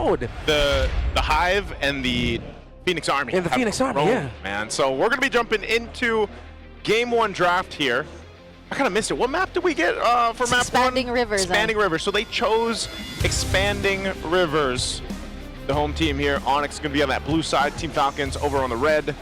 crowd. The Hive and the Phoenix Army. And the Phoenix Army, yeah. Man, so we're going to be jumping into Game 1 draft here. I kind of missed it. What map did we get for map 1? Expanding Rivers. Expanding Rivers. So they chose Expanding Rivers. The home team here. ONIC is going to be on that blue side. Team Falcons over on the red.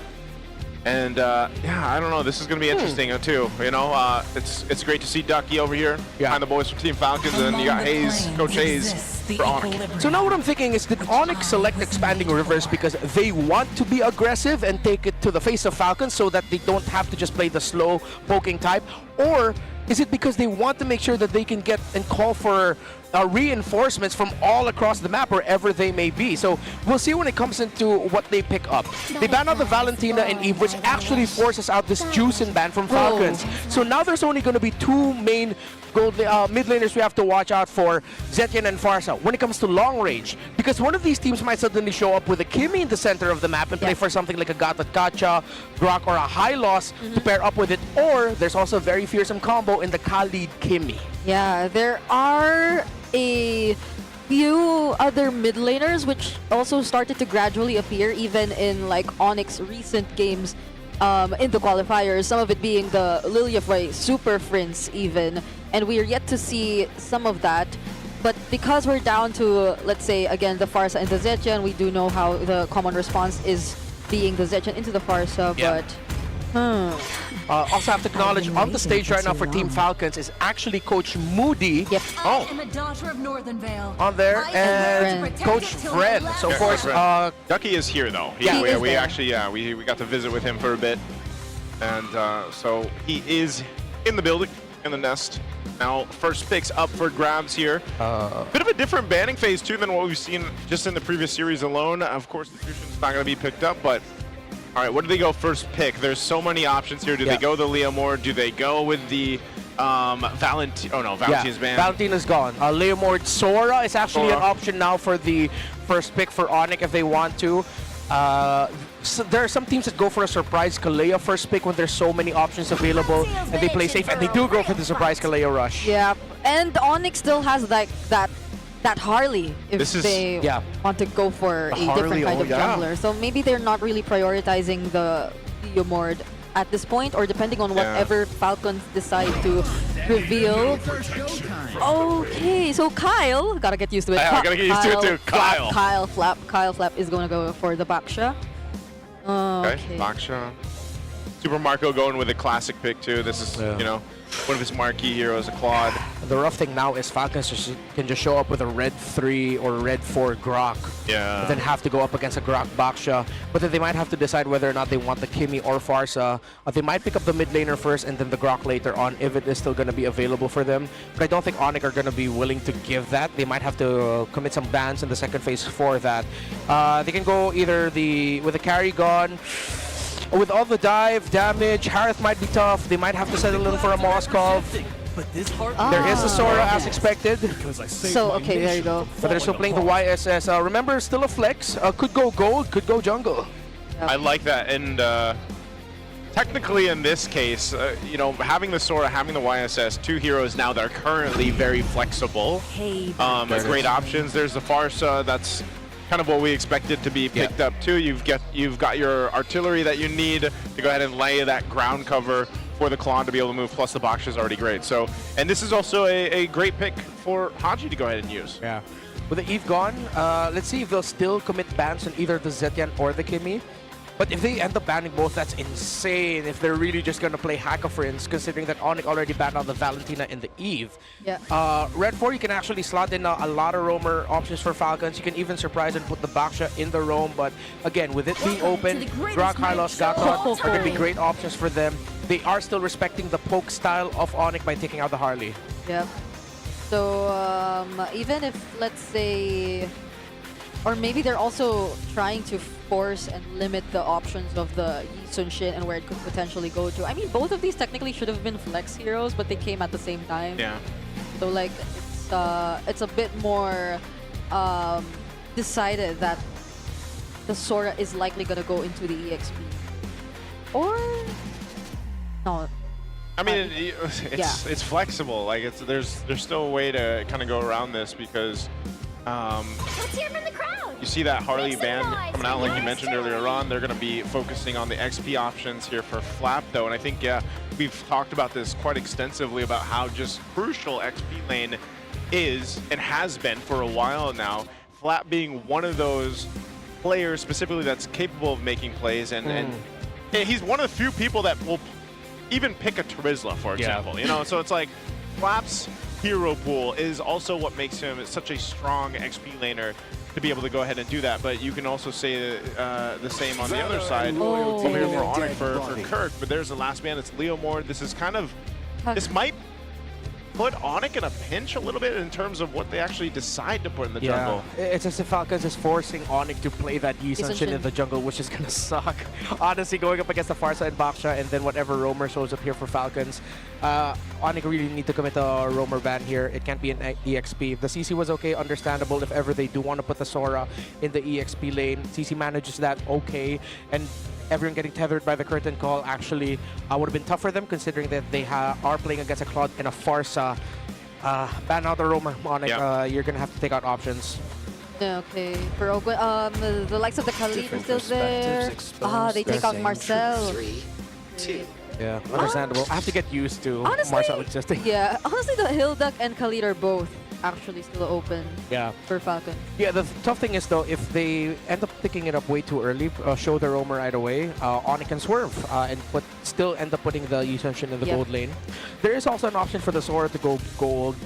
And yeah, I don't know. This is going to be interesting too. You know, it's great to see Ducky over here behind the boys for Team Falcons, and then you got Hayes, Coach Hayes for ONIC. So now what I'm thinking is, did ONIC select Expanding Rivers because they want to be aggressive and take it to the face of Falcons so that they don't have to just play the slow poking type, or is it because they want to make sure that they can get and call for reinforcements from all across the map, wherever they may be? So we'll see when it comes into what they pick up. They ban out the Valentina and Eve, which actually forces out this Juicin ban from Falcons. So now there's only going to be two main mid laners we have to watch out for, Zetian and Pharsa, when it comes to long range. Because one of these teams might suddenly show up with a Kimmy in the center of the map and play for something like a Gata Kacha, Grok, or a High Loss to pair up with it. Or there's also a very fearsome combo in the Khalid Kimmy. Yeah, there are a few other mid laners which also started to gradually appear even in like ONIC's recent games in the qualifiers, some of it being the Lilia Frey Super Prince even, and we are yet to see some of that. But because we're down to, let's say, again, the Pharsa and the Zetian, we do know how the common response is being the Zetian into the Pharsa, but also have to acknowledge, on the stage right now for Team Falcons is actually Coach Moody. I am a daughter of Northern Vale. On there, and Coach Fred. So of course, Ducky is here though. We actually, we got to visit with him for a bit, and so he is in the building, in the nest. Now, first picks up for grabs here. Bit of a different banning phase too than what we've seen just in the previous series alone. Of course, the Fusion's not going to be picked up, but all right, what do they go first pick? There's so many options here. Do they go the Leomord? Do they go with the Valentina? Oh no, Valentina's banned. Valentina's gone. Leomord Sora is actually an option now for the first pick for ONIC if they want to. So there are some teams that go for a surprise Kalea first pick when there's so many options available, and they play safe, and they do go for the surprise Kalea rush. Yeah, and ONIC still has like that Harley if they want to go for a different kind of jungler. So maybe they're not really prioritizing the Leomord at this point, or depending on whatever Falcons decide to reveal. Okay, so Kyle, gotta get used to it. I gotta get used to it too. Kyle Flap is gonna go for the Baksha. Okay, Baksha. Super Marco going with a classic pick too. This is, you know, one of his marquee heroes, a Claude. The rough thing now is Falcons can just show up with a red 3 or red 4 Grok. Yeah. And then have to go up against a Grok Baksha. But then they might have to decide whether or not they want the Kimmy or Pharsa. They might pick up the mid laner first and then the Grok later on if it is still going to be available for them. But I don't think ONIC are going to be willing to give that. They might have to commit some bans in the second phase for that. They can go either with the carry gone. With all the dive, damage, Harith might be tough. They might have to settle in for a Moskov. There is a Sora as expected. So, okay, there you go. But they're still playing the YSS. Remember, still a flex. Could go gold, could go jungle. I like that. And technically in this case, you know, having the Sora, having the YSS, two heroes now that are currently very flexible. Great options. There's the Pharsa. That's kind of what we expected to be picked up too. You've got your artillery that you need to go ahead and lay that ground cover for the Klon to be able to move, plus the Baksha is already great. So, and this is also a great pick for Haji to go ahead and use. Yeah. With the Eve gone, let's see if they'll still commit bans on either the Zetian or the Kimmy. But if they end up banning both, that's insane if they're really just going to play Hack-a-Friends, considering that ONIC already banned out the Valentina and the Eve. Yeah. Red 4, you can actually slot in a lot of roamer options for Falcons. You can even surprise and put the Baksha in the roam. But again, with it being open, Grok, Hylos, Gatot are going to be great options for them. They are still respecting the poke style of ONIC by taking out the Harley. Yep. So even if, let's say, or maybe they're also trying to force and limit the options of the Yi Sun-Shin and where it could potentially go to. I mean, both of these technically should have been flex heroes, but they came at the same time. Yeah. So like, it's a bit more decided that the Sora is likely gonna go into the EXP. Or no. I mean, it's flexible. Like there's still a way to kind of go around this because. Let's hear from the crowd. you see that Harley ban coming out, like you mentioned earlier on. They're going to be focusing on the XP options here for Flap, though. And I think, yeah, we've talked about this quite extensively about how just crucial XP lane is and has been for a while now. Flap being one of those players specifically that's capable of making plays, and he's one of the few people that will even pick a Terizla, for example. You know, so it's like Flap's hero pool is also what makes him such a strong XP laner to be able to go ahead and do that. But you can also say the same on the other side over here for ONIC for Kirk. But there's the last man. It's Leomord. This is kind of, this might put ONIC in a pinch a little bit in terms of what they actually decide to put in the jungle. It's as if Falcons is forcing ONIC to play that Season17 in the jungle, which is going to suck. Honestly, going up against the far side Baksha and then whatever roamer shows up here for Falcons. ONIC really need to commit a roamer ban here. It can't be an EXP. If the CC was okay, understandable. If ever they do want to put the Sora in the EXP lane, CC manages that okay. And everyone getting tethered by the curtain call actually would have been tough for them, considering that they are playing against a Claude and a Farsa. Ban out the roamer, ONIC. You're going to have to take out options. Okay, for Ogwen, the likes of the Khalid are still there. They take out Marcel. 3, 2. Yeah, understandable. I have to get used to Marcel existing. Yeah, honestly, the Hilduck and Khalid are both actually still open for Falcon. Yeah, the tough thing is, though, if they end up picking it up way too early, show the roamer right away, ONIC can swerve and still end up putting the Season17 in the gold lane. There is also an option for the Sora to go gold.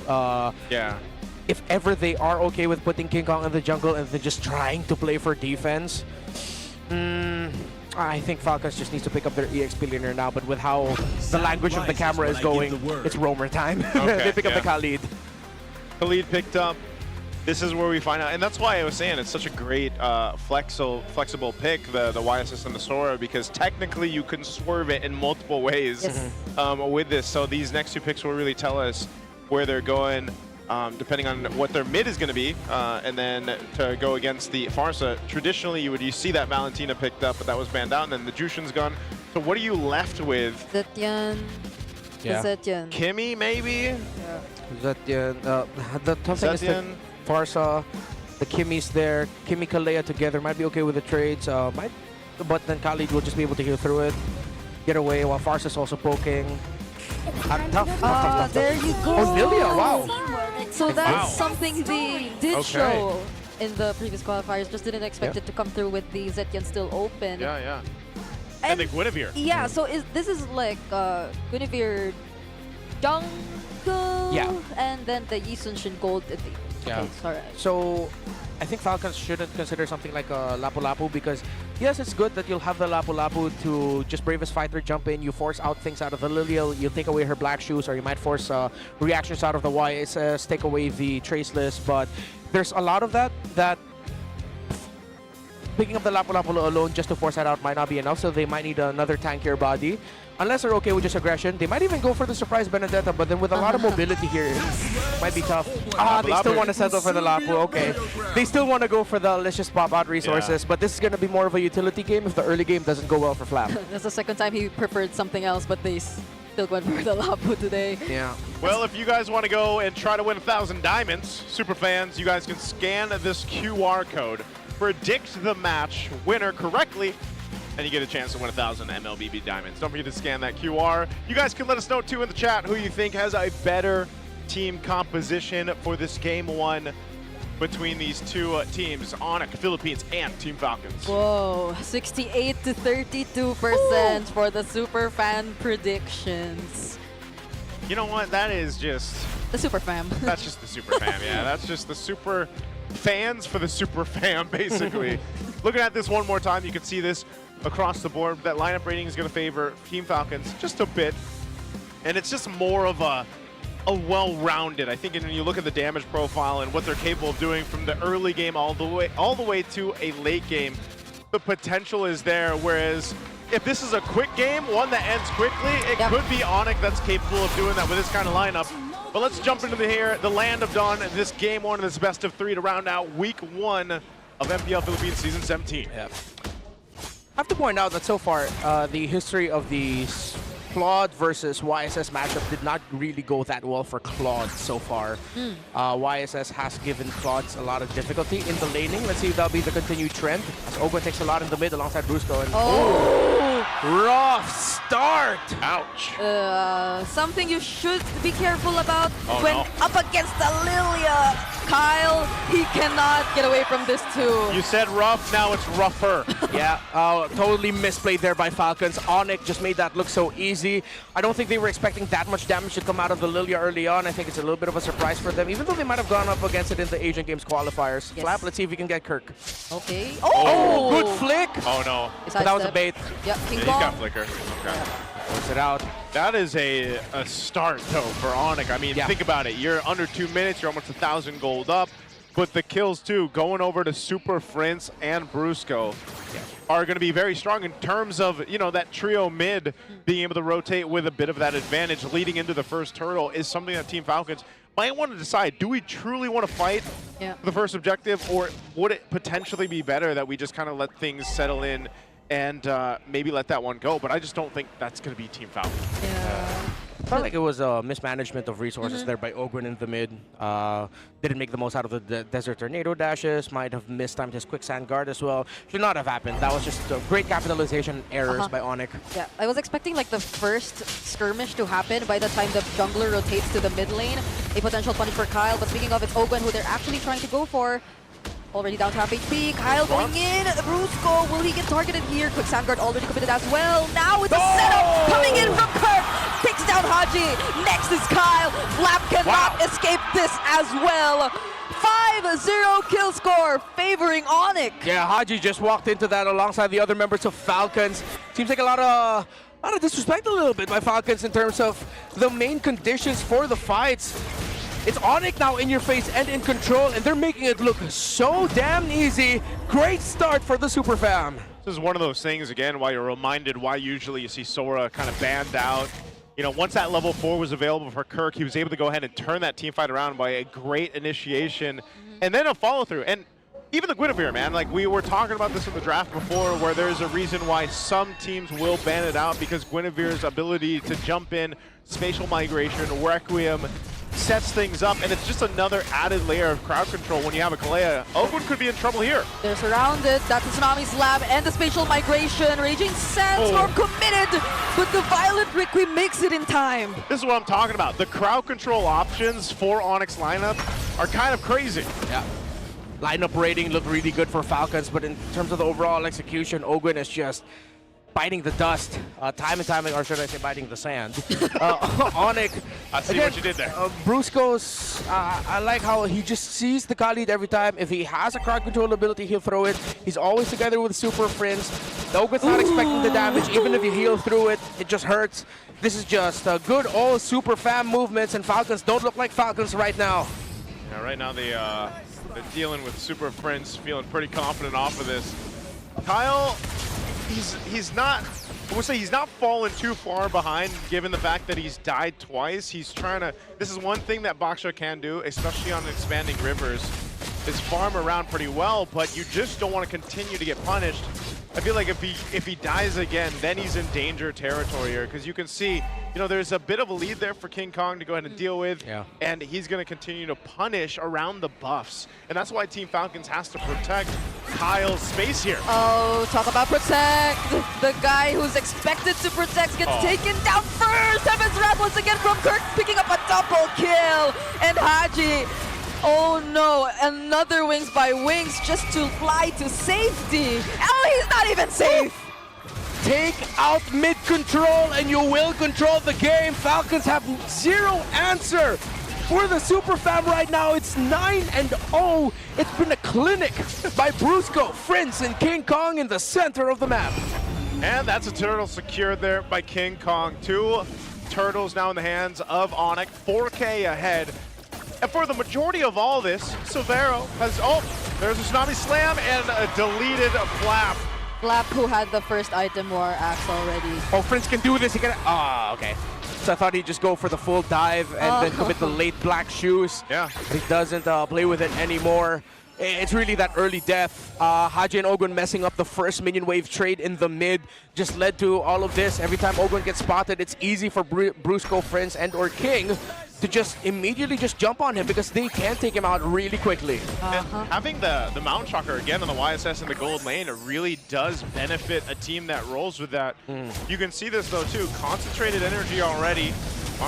If ever they are okay with putting King Kong in the jungle and they're just trying to play for defense, I think Falcons just needs to pick up their EXP laner now, but with how the language of the camera is going, it's roamer time. They pick up the Khalid. Khalid picked up. This is where we find out, and that's why I was saying it's such a great flexible pick, the YSS and the Sora, because technically you can swerve it in multiple ways with this. So these next two picks will really tell us where they're going, depending on what their mid is going to be, and then to go against the Farsa. Traditionally, you see that Valentina picked up, but that was banned out, and then the Jushin's gone. So what are you left with? Zetian. Zetian. Kimmy, maybe? Zetian. The tough thing is the Farsa, the Kimmy's there. Kimmy, Kalea together might be okay with the trades, but then Khalid will just be able to heal through it, get away, while Farsa's also poking. Tough. There you go. Oh, Lilia, wow. So that's something they did show in the previous qualifiers. Just didn't expect it to come through with the Zetian still open. Yeah. And the Guinevere. Yeah, so this is like Guinevere jungle, and then the Season17 gold at the So I think Falcons shouldn't consider something like a Lapu-Lapu, because yes, it's good that you'll have the Lapu-Lapu to just Bravest Fighter jump in, you force out things out of the Lilia, you take away her black shoes, or you might force reactions out of the YSS, take away the Traceless, but there's a lot of that picking up the Lapu-Lapu alone just to force that out might not be enough, so they might need another tankier body. Unless they're okay with just aggression, they might even go for the surprise Benedetta, but then with a lot of mobility here, it might be tough. They still want to settle for the Lapu, okay. They still want to go for the let's just pop out resources, but this is going to be more of a utility game if the early game doesn't go well for Flap. That's the second time he preferred something else, but they still went for the Lapu today. Yeah. Well, if you guys want to go and try to win 1,000 diamonds, super fans, you guys can scan this QR code, predict the match winner correctly, and you get a chance to win 1,000 MLBB diamonds. Don't forget to scan that QR. You guys can let us know, too, in the chat who you think has a better team composition for this Game 1 between these two teams, ONIC Philippines and Team Falcons. Whoa, 68 to 32% for the super fan predictions. You know what? That is just... the super fam. That's just the super fam, yeah. That's just the super fans for the super fam, basically. Looking at this one more time, you can see this across the board. That lineup rating is going to favor Team Falcons just a bit, and it's just more of a well-rounded. I think when you look at the damage profile and what they're capable of doing from the early game all the way to a late game, the potential is there. Whereas if this is a quick game, one that ends quickly, it could be ONIC that's capable of doing that with this kind of lineup. But let's jump into the land of Dawn, and this Game 1 of this best of 3 to round out Week 1 of MPL Philippines Season 17. I have to point out that so far, the history of the Claude versus YSS matchup did not really go that well for Claude so far. YSS has given Claude a lot of difficulty in the laning. Let's see if that'll be the continued trend. As Ogun takes a lot in the mid alongside Brusco. And rough start! Ouch. Something you should be careful about Oh, when no. up against the Lilia. Kyle, he cannot get away from this too. You said rough, now it's rougher. Yeah, totally misplayed there by Falcons. ONIC just made that look so easy. I don't think they were expecting that much damage to come out of the Lilia early on. I think it's a little bit of a surprise for them, even though they might have gone up against it in the Asian Games qualifiers. Yes. Flap, let's see if we can get Kirk. Okay. Oh, good flick! Oh no. But that was a bait. Yep, King He's Kong. got flicker. Okay. Force it out. That is a start, though, for ONIC. I mean, Yeah. think about it. You're under 2 minutes. You're almost 1,000 gold up. But the kills, too, going over to Super Prince and Brusco are going to be very strong in terms of, you know, that trio mid being able to rotate with a bit of that advantage leading into the first turtle is something that Team Falcons might want to decide. Do we truly want to fight for the first objective, or would it potentially be better that we just kind of let things settle in and maybe let that one go? But I just don't think that's going to be Team Falcons. Yeah. Felt like it was a mismanagement of resources there by Ogren in the mid. Didn't make the most out of the Desert Tornado dashes. Might have mistimed his Quicksand Guard as well. Should not have happened. That was just a great capitalization errors by ONIC. Yeah, I was expecting like the first skirmish to happen by the time the jungler rotates to the mid lane. A potential punish for Kyle, but speaking of, it's Ogwen who they're actually trying to go for. Already down to half HP. Kyle going in. Brusco, will he get targeted here? Quicksand Guard already committed as well. Now it's a setup coming in from Kirk. Takes down Haji. Next is Kyle. Flap cannot escape this as well. 5-0 kill score favoring ONIC. Yeah, Haji just walked into that alongside the other members of Falcons. Seems like a lot of disrespect a little bit by Falcons in terms of the main conditions for the fights. It's ONIC now in your face and in control, and they're making it look so damn easy. Great start for the Super Fam. This is one of those things, again, why you're reminded why usually you see Sora kind of banned out. You know, once that level 4 was available for Kirk, he was able to go ahead and turn that team fight around by a great initiation and then a follow-through. And even the Guinevere, man, like we were talking about this in the draft before, where there's a reason why some teams will ban it out, because Guinevere's ability to jump in, spatial migration, Requiem, sets things up, and it's just another added layer of crowd control when you have a Kalea. Oakwood could be in trouble here. They're surrounded. That's the Tsunami's lab and the spatial migration. Raging Sandstorm committed, but the Violent Requiem makes it in time. This is what I'm talking about. The crowd control options for Onyx lineup are kind of crazy. Yeah. Lineup rating looked really good for Falcons, but in terms of the overall execution, Ogwen is just biting the dust time and time, or should I say biting the sand. ONIC. I see what you did there. Brusco's, I like how he just sees the Khalid every time. If he has a crowd control ability, he'll throw it. He's always together with Super Prince. The Ogwen's not expecting the damage. Even if you heal through it, it just hurts. This is just good old Super Fam movements, and Falcons don't look like Falcons right now. Yeah, right now they're dealing with Super Prince, feeling pretty confident off of this. Kyle, he's not, I would say he's not fallen too far behind, given the fact that he's died twice. He's trying to, this is one thing that Baksha can do, especially on expanding rivers, is farm around pretty well, but you just don't want to continue to get punished. I feel like if he dies again, then he's in danger territory here, because you can see, you know, there's a bit of a lead there for King Kong to go ahead and deal with, and he's going to continue to punish around the buffs, and that's why Team Falcons has to protect Kyle's space here. Oh, talk about protect. The guy who's expected to protect gets taken down first. Heaven's Wrath once again from Kirk, picking up a double kill. And Haji, oh no, another Wings by Wings just to fly to safety. Oh, he's not even safe. Take out mid control and you will control the game. Falcons have zero answer for the Super Fam right now. It's 9-0. It's been a clinic by Brusco, Prince, and King Kong in the center of the map. And that's a turtle secured there by King Kong. 2 turtles now in the hands of ONIC, 4K ahead. And for the majority of all this, Silvero has, there's a Tsunami Slam and a deleted Flap. Flap, who had the first item war axe already. Oh, Prince can do this. He can. Okay. So I thought he'd just go for the full dive and then commit the late black shoes. Yeah. But he doesn't play with it anymore. it's really that early death. Haji and Ogun messing up the first minion wave trade in the mid just led to all of this. Every time Ogun gets spotted, it's easy for Brusco, Friends, and or King to just immediately just jump on him because they can take him out really quickly. And having the Mountain Shocker again on the YSS in the gold lane, it really does benefit a team that rolls with that. You can see this though too, concentrated energy already.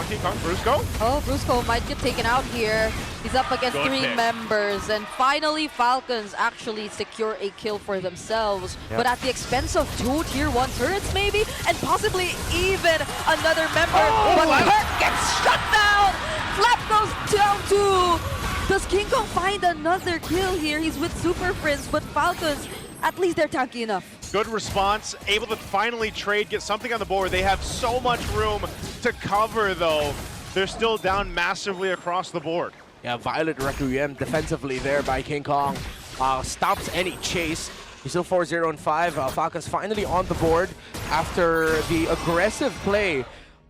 King Kong, Brusco. Oh, Brusco might get taken out here. He's up against Good 3 pick. members. And finally, Falcons actually secure a kill for themselves. Yep. But at the expense of 2 tier 1 turrets maybe? And possibly even another member. But Kirk gets shut down! Flap goes down too! Does King Kong find another kill here? He's with Super Friends, but Falcons, at least they're tanky enough. Good response, able to finally trade, get something on the board. They have so much room to cover though. They're still down massively across the board. Yeah, Violet Requiem defensively there by King Kong. Stops any chase. He's still 4-0 and 5. Falcons finally on the board after the aggressive play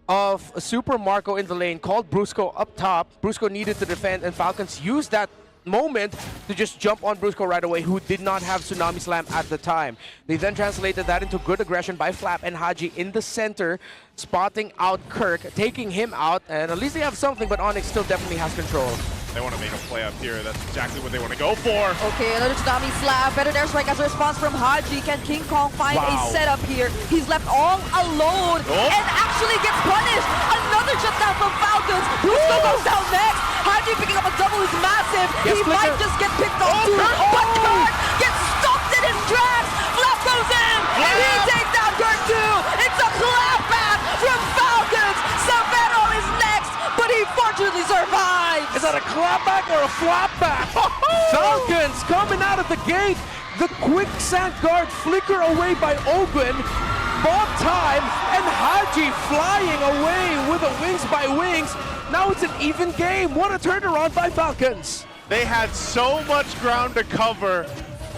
of Super Marco in the lane, called Brusco up top. Brusco needed to defend, and Falcons used that moment to just jump on Brusco right away, who did not have Tsunami Slam at the time. They then translated that into good aggression by Flap and Haji in the center, spotting out Kirk, taking him out, and at least they have something, but ONIC still definitely has control. They want to make a play up here. That's exactly what they want to go for. Okay, another Tsunami Slam. Better airstrike as a response from Haji. Can King Kong find a setup here? He's left all alone and actually gets punished. Another shutdown from Falcons. Brusco goes down next. Haji picking up a double is massive. He might just get picked off too. But Kirk gets stopped in his tracks. Flap goes in. He takes down Kirk too. It's a clapback from Falcons. Savero is next, but he fortunately survives. Is that a clapback or a flapback? Falcons coming out of the gate. The quicksand guard flicker away by Ogun. Bought time, and Haji flying away with a wings by wings. Now it's an even game. What a turnaround by Falcons. They had so much ground to cover,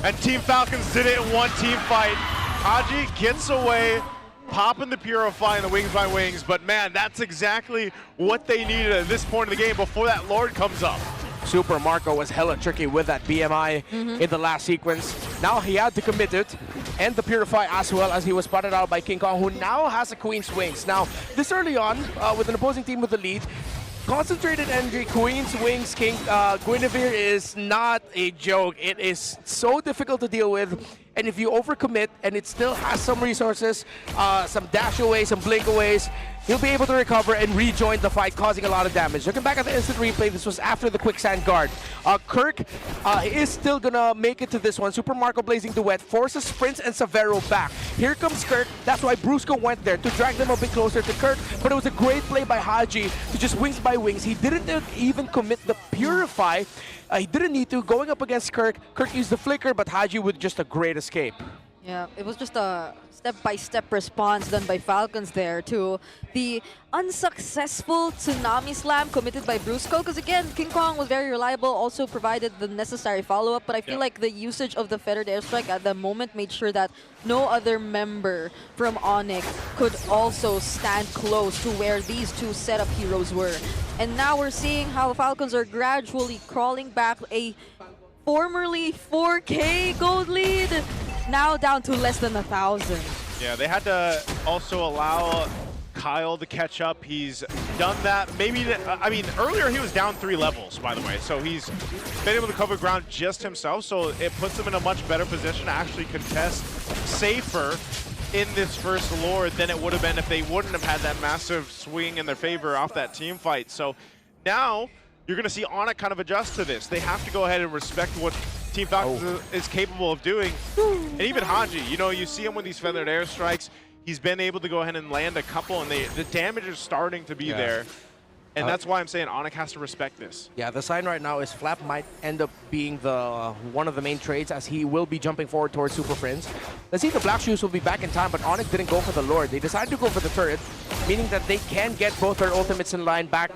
and Team Falcons did it in one team fight. Haji gets away, popping the Purify and the wings by wings, but man, that's exactly what they needed at this point in the game before that Lord comes up. Super Marco was hella tricky with that BMI in the last sequence. Now he had to commit it, and the Purify as well, as he was spotted out by King Kong, who now has a Queen's Wings. Now, this early on, with an opposing team with the lead, concentrated energy, Queen's Wings, King Guinevere is not a joke. It is so difficult to deal with, and if you overcommit and it still has some resources, some dash aways, some blink aways, he'll be able to recover and rejoin the fight, causing a lot of damage. Looking back at the instant replay, this was after the quicksand guard. Kirk is still gonna make it to this one. Super Marco Blazing Duet forces Prince and Savero back. Here comes Kirk. That's why Brusco went there, to drag them a bit closer to Kirk, but it was a great play by Haji to just wings by wings. He didn't even commit the Purify. He didn't need to. Going up against Kirk, Kirk used the flicker, but Haji with just a great escape. Yeah, it was just a step-by-step response done by Falcons there to the unsuccessful Tsunami Slam committed by Brusco. Because again, King Kong was very reliable, also provided the necessary follow-up, but I feel like the usage of the feathered airstrike at the moment made sure that no other member from ONIC could also stand close to where these two setup heroes were. And now we're seeing how Falcons are gradually crawling back a formerly 4K gold lead, now down to less than 1,000. Yeah, they had to also allow Kyle to catch up. He's done that. Maybe, I mean, earlier he was down 3 levels, by the way. So he's been able to cover ground just himself. So it puts him in a much better position to actually contest safer in this first Lord than it would have been if they wouldn't have had that massive swing in their favor off that team fight. So now you're going to see ONIC kind of adjust to this. They have to go ahead and respect what Team Falcons is capable of doing. And even Haji, you know, you see him with these feathered airstrikes. He's been able to go ahead and land a couple, and the damage is starting to be there. And that's why I'm saying ONIC has to respect this. Yeah, the sign right now is Flap might end up being the one of the main trades, as he will be jumping forward towards Super Friends. Let's see if the Black Shoes will be back in time, but ONIC didn't go for the Lord. They decided to go for the turret, meaning that they can get both their ultimates in line back.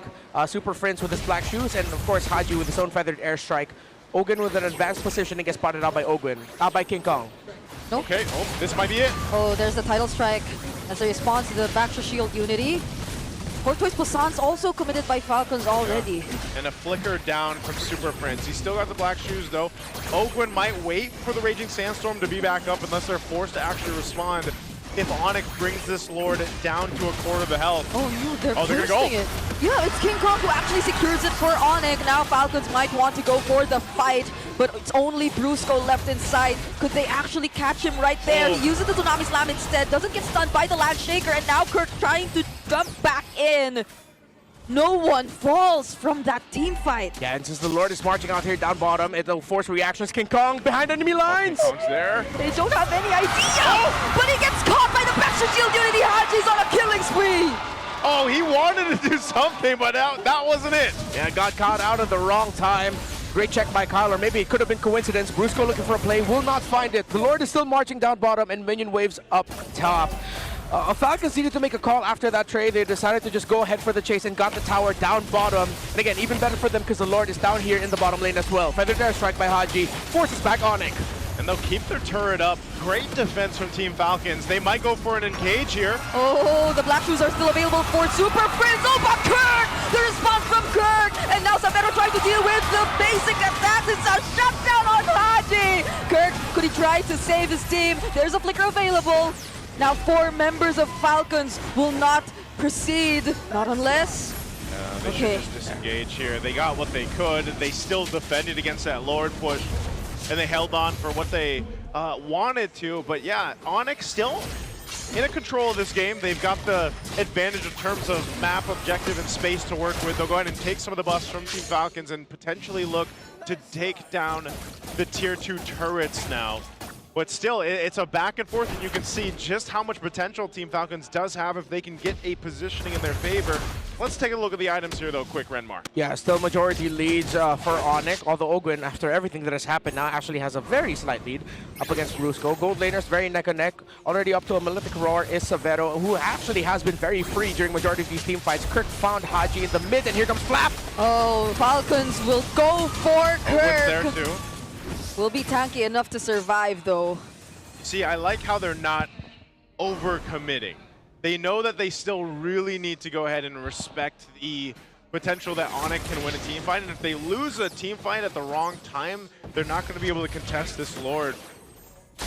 Super Friends with his Black Shoes, and of course Haji with his own feathered airstrike. Ogun with an advanced position and gets spotted out by King Kong. Nope. Okay, oh, this might be it. Oh, there's the title strike as a response to the Baxter Shield Unity. Courtois Poisson's also committed by Falcons already. And a flicker down from Super Prince. He's still got the black shoes though. Ogwin might wait for the Raging Sandstorm to be back up unless they're forced to actually respond. If ONIC brings this Lord down to a quarter of the health. Oh no, they're gonna bursting go. it. Yeah, it's King Kong who actually secures it for ONIC. Now Falcons might want to go for the fight, but it's only Brusco left inside. Could they actually catch him right there? Oh. He uses the Tsunami Slam instead, doesn't get stunned by the Land Shaker, and now Kirk trying to jump back in. No one falls from that team fight. Yeah, and since the Lord is marching out here down bottom, it'll force reactions. King Kong behind enemy lines. Kong's there. They don't have any idea, but he gets caught by the Baxter Shield Unity. Haji's on a killing spree. Oh, he wanted to do something, but that wasn't it. Yeah, got caught out at the wrong time. Great check by Kyle, or maybe it could have been coincidence. Brusco looking for a play, will not find it. The Lord is still marching down bottom and minion waves up top. Falcons needed to make a call after that trade. They decided to just go ahead for the chase and got the tower down bottom. And again, even better for them because the Lord is down here in the bottom lane as well. Feathered airstrike by Haji forces back ONIC. And they'll keep their turret up. Great defense from Team Falcons. They might go for an engage here. Oh, the Black Shoes are still available for Super Prince. Oh, but Kirk! The response from Kirk! And now Savero trying to deal with the basic attacks. It's a shutdown on Haji! Kirk, could he try to save his team? There's a flicker available. Now 4 members of Falcons will not proceed. Not unless... They should just disengage here. They got what they could. They still defended against that Lord push. And they held on for what they wanted to. But yeah, ONIC still in control of this game. They've got the advantage in terms of map, objective, and space to work with. They'll go ahead and take some of the buffs from Team Falcons and potentially look to take down the tier 2 turrets now. But still, it's a back and forth, and you can see just how much potential Team Falcons does have if they can get a positioning in their favor. Let's take a look at the items here, though, quick, Renmar. Yeah, still majority leads for ONIC, although Ogwin, after everything that has happened now, actually has a very slight lead up against Brusco. Gold laners very neck and neck. Already up to a Malefic Roar is Savero, who actually has been very free during majority of these team fights. Kirk found Haji in the mid, and here comes Flap. Oh, Falcons will go for Kirk. Ogwin's there, too. Will be tanky enough to survive, though. See, I like how they're not over-committing. They know that they still really need to go ahead and respect the potential that ONIC can win a team fight, and if they lose a team fight at the wrong time, they're not going to be able to contest this Lord.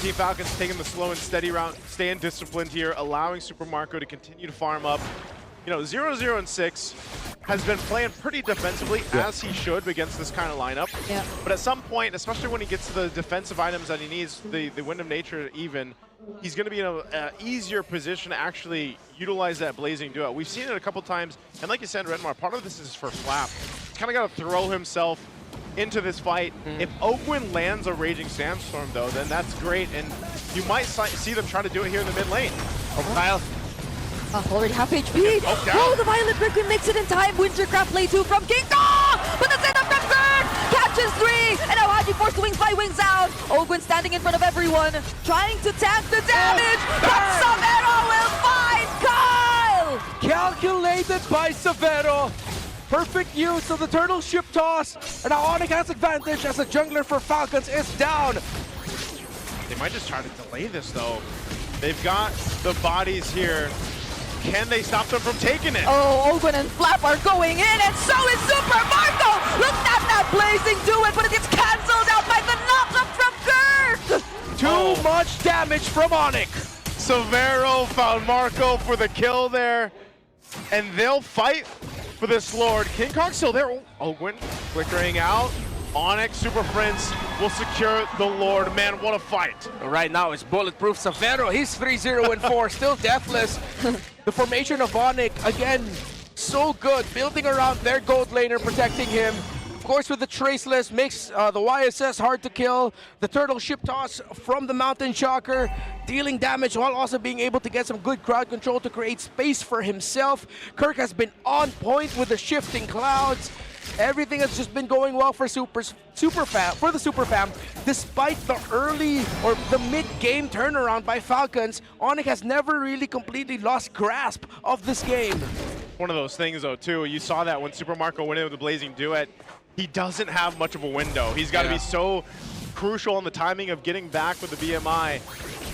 Team Falcons taking the slow and steady route, staying disciplined here, allowing Super Marco to continue to farm up. You know, 0-0 and 6 has been playing pretty defensively, as he should against this kind of lineup. Yeah. But at some point, especially when he gets the defensive items that he needs, the Wind of Nature even, he's going to be in an easier position to actually utilize that Blazing Duo. We've seen it a couple times, and like you said, Redmar, part of this is for Flap. He's kind of got to throw himself into this fight. If Ogwin lands a Raging Sandstorm, though, then that's great, and you might see them try to do it here in the mid lane. Oh, Kyle. Already half HP. Oh, the Violet Requiem makes it in time. Wintercraft play 2 from King Kong! But that's enough from Kirk! Catches 3! And now Haji forced to wings by wings out. Ogwin standing in front of everyone, trying to tank the damage. But Savero will find Kyle! Calculated by Savero. Perfect use of the turtle ship toss. And now ONIC has advantage as the jungler for Falcons is down. They might just try to delay this, though. They've got the bodies here. Can they stop them from taking it? Oh, Ogwin and Flap are going in, and so is Super Marco! Look at that Blazing do it, but it gets cancelled out by the knock-up from Kirk! Too much damage from ONIC. Savero found Marco for the kill there, and they'll fight for this Lord. King Kong still there. Oh, Ogwin flickering out. ONIC Super Prince will secure the Lord. Man, what a fight. Right now it's bulletproof Savero. He's 3-0 and 4, still deathless. The formation of ONIC, again, so good. Building around their gold laner, protecting him. Of course, with the Traceless, makes the YSS hard to kill. The turtle ship toss from the Mountain Shocker, dealing damage while also being able to get some good crowd control to create space for himself. Kirk has been on point with the shifting clouds. Everything has just been going well for the Super Fam. Despite the early or the mid-game turnaround by Falcons, ONIC has never really completely lost grasp of this game. One of those things, though, too. You saw that when Super Marco went in with the Blazing Duet. He doesn't have much of a window. He's got to be so crucial on the timing of getting back with the BMI.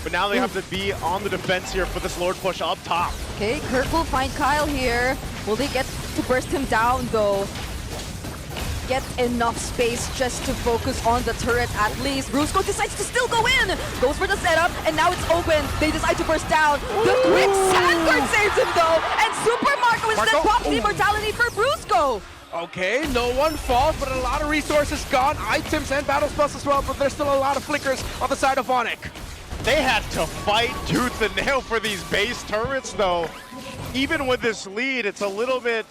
but now they have to be on the defense here for this Lord push up top. Okay, Kirk will find Kyle here. Will they get to burst him down though? Get enough space just to focus on the turret at least. Brusco decides to still go in. Goes for the setup, and now it's open. They decide to burst down. The quick Sandguard saves him though, and Super Marco instead pops the immortality for Brusco. Okay, no one falls, but a lot of resources gone. Items and battle spells as well, but there's still a lot of flickers on the side of ONIC. They had to fight tooth and nail for these base turrets though. Even with this lead, it's a little bit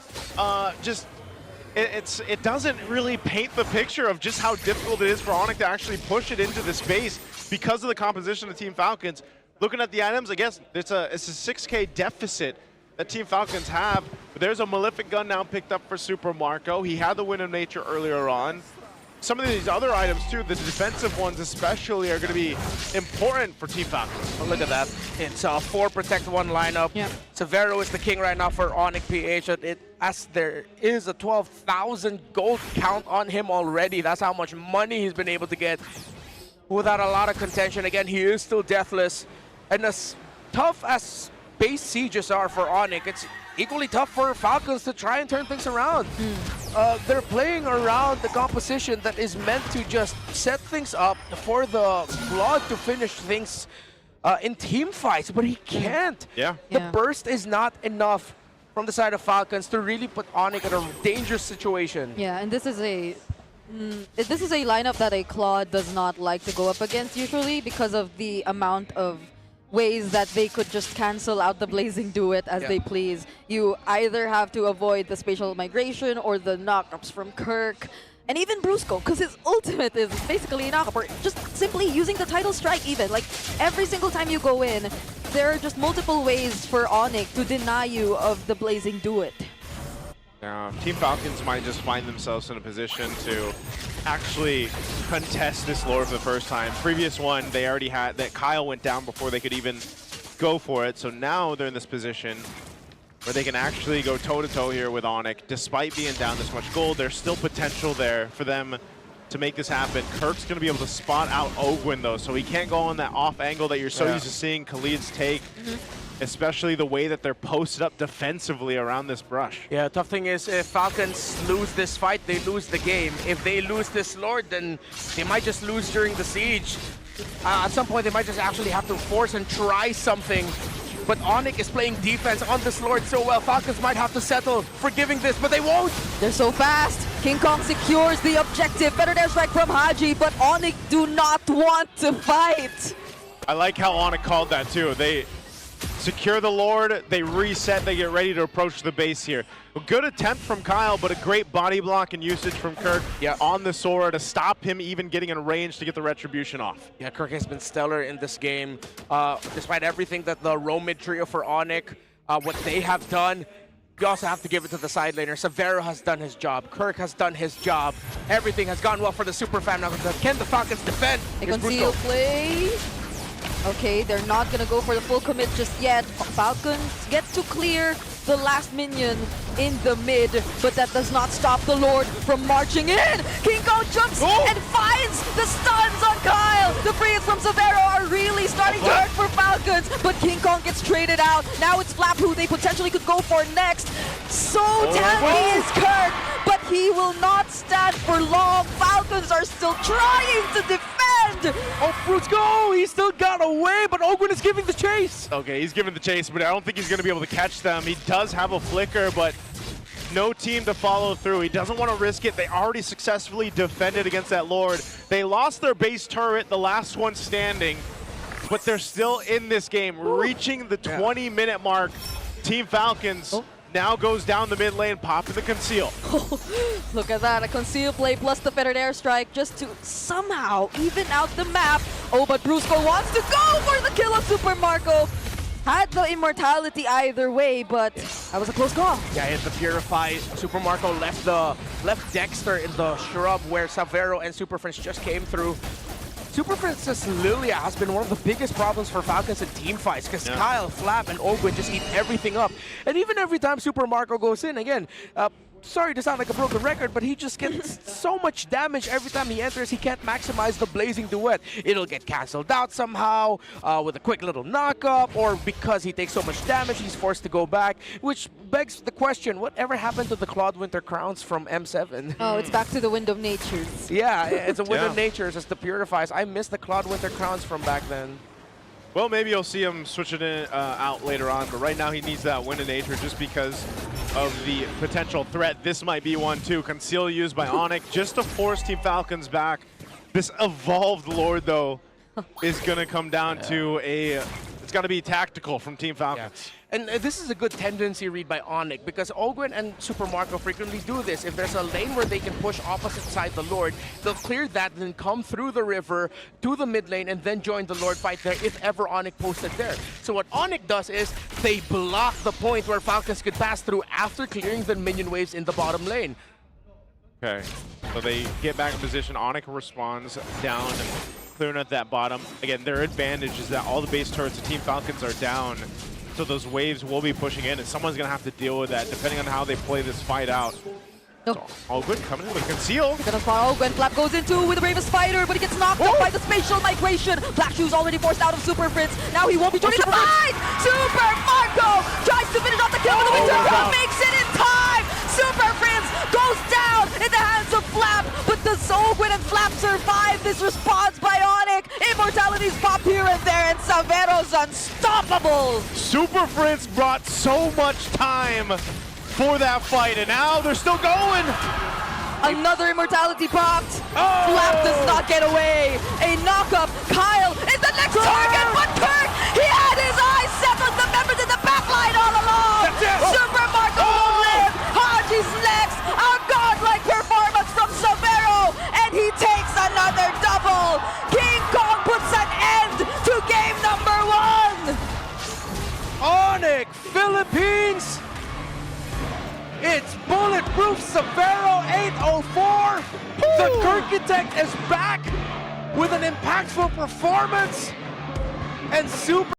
it doesn't really paint the picture of just how difficult it is for ONIC to actually push it into this base because of the composition of Team Falcons. Looking at the items, I guess it's a 6K deficit that Team Falcons have. But there's a Malefic Gun now picked up for Super Marco. He had the Wind of Nature earlier on. Some of these other items too, the defensive ones especially, are going to be important for Team Falcons. Oh, look at that. It's a 4 protect 1 lineup. Yeah. Severo is the king right now for ONIC PH. As there is a 12,000 gold count on him already. That's how much money he's been able to get without a lot of contention. Again, he is still deathless. And as tough as base sieges are for ONIC, it's equally tough for Falcons to try and turn things around. They're playing around the composition that is meant to just set things up for the Blood to finish things in team fights, but he can't. Yeah. The burst is not enough from the side of Falcons to really put ONIC in a dangerous situation. Yeah, and this is a lineup that a Claude does not like to go up against usually because of the amount of ways that they could just cancel out the Blazing Duet as they please. You either have to avoid the spatial migration or the knockups from Kirk, and even Brusco, because his ultimate is basically a knockup, or just simply using the Tidal Strike even. Like, every single time you go in, there are just multiple ways for ONIC to deny you of the Blazing Duet. Now, Team Falcons might just find themselves in a position to actually contest this lore for the first time. Previous one, they already had that Kyle went down before they could even go for it. So now they're in this position where they can actually go toe-to-toe here with ONIC. Despite being down this much gold, there's still potential there for them to make this happen. Kirk's going to be able to spot out Ogwin, though, so he can't go on that off angle that you're so used to seeing Khalid's take. Especially the way that they're posted up defensively around this brush. Yeah, tough thing is if Falcons lose this fight, they lose the game. If they lose this Lord, then they might just lose during the siege. At some point, they might just actually have to force and try something. But ONIC is playing defense on this Lord so well. Falcons might have to settle for giving this, but they won't. They're so fast. King Kong secures the objective. Better airstrike from Haji, but ONIC do not want to fight. I like how ONIC called that too. They secure the Lord, they reset, they get ready to approach the base here. A good attempt from Kyle, but a great body block and usage from Kirk on the Sora to stop him even getting in range to get the retribution off. Yeah, Kirk has been stellar in this game. Despite everything that the roam mid trio for ONIC, what they have done, you also have to give it to the side laner. Severo has done his job. Kirk has done his job. Everything has gone well for the super fan. Now, can the Falcons defend? They conceal play. Okay, they're not gonna go for the full commit just yet. Falcons gets to clear the last minion in the mid, but that does not stop the Lord from marching in. King Kong jumps and finds the stuns on Kyle. The frees from Severo are really starting to hurt for Falcons, but King Kong gets traded out. Now it's Flap who they potentially could go for next. So tanky is Kirk, but he will not stand for long. Falcons are still trying to defend. Oh, Fruits go! He still got away, but Ogwin is giving the chase. Okay, he's giving the chase, but I don't think he's going to be able to catch them. He does have a flicker, but no team to follow through. He doesn't want to risk it. They already successfully defended against that Lord. They lost their base turret, the last one standing, but they're still in this game, reaching the 20-minute mark. Team Falcons now goes down the mid lane, popping the conceal. Look at that, a conceal play plus the fettered airstrike just to somehow even out the map. Oh, but Brusco wants to go for the kill of Super Marco. Had the immortality either way, but that was a close call. Yeah, hit the Purify. Super Marco left Dexter in the shrub where Severo and Super Prince just came through. Super Princess Lilia has been one of the biggest problems for Falcons in team fights because Kyle, Flap, and Ogwin just eat everything up. And even every time Super Marco goes in, again, sorry to sound like a broken record, but he just gets so much damage every time he enters. He can't maximize the blazing duet. It'll get cancelled out somehow with a quick little knock-up, or because he takes so much damage, he's forced to go back, which begs the question, whatever happened to the Claude Winter Crowns from M7? Oh, it's back to the Wind of Natures. Yeah, it's a Wind of Yeah. Natures as the Purifies. I miss the Claude Winter Crowns from back then. Well, maybe you'll see him switch it in, out later on, but right now he needs that Wind of Nature just because of the potential threat. This might be one too. Conceal used by ONIC just to force Team Falcons back. This evolved Lord, though, is going to come down to a... It's got to be tactical from Team Falcons. And this is a good tendency read by ONIC, because Ogwen and Super Marco frequently do this. If there's a lane where they can push opposite side the Lord, they'll clear that, then come through the river to the mid lane, and then join the Lord fight there if ever ONIC posted there. So what ONIC does is they block the point where Falcons could pass through after clearing the minion waves in the bottom lane. Okay, so they get back in position. ONIC responds down and clearing at that bottom. Again, their advantage is that all the base turrets of Team Falcons are down, so those waves will be pushing in, and someone's going to have to deal with that depending on how they play this fight out. No. So, Ogwen coming in with Conceal. Gonna spot Ogwen. Flap goes into with the Bravest Spider, but he gets knocked up by the spatial migration. Black Shoe's already forced out of Super Prince. Now he won't be joining the fight! Super Marco tries to finish off the kill with the Winter Crown, makes it in time! Super Prince goes down in the hands of Flap, but does Ogwen and Flap survive this response by ONIC? Immortalities pop here and there, and Savero's unstoppable! Super Prince brought so much time for that fight, and now they're still going. Another immortality popped. Flap does not get away. A knockup. Kyle is the next target, but Kirk, he had his eyes set on the members in the backline all along. Super Marco won't live. Haji's next. A godlike performance from Savero, and he takes another double. King Kong puts an end to game number 1. ONIC Philippines! It's Bulletproof Savero 804! The Kirkitect is back with an impactful performance! And Super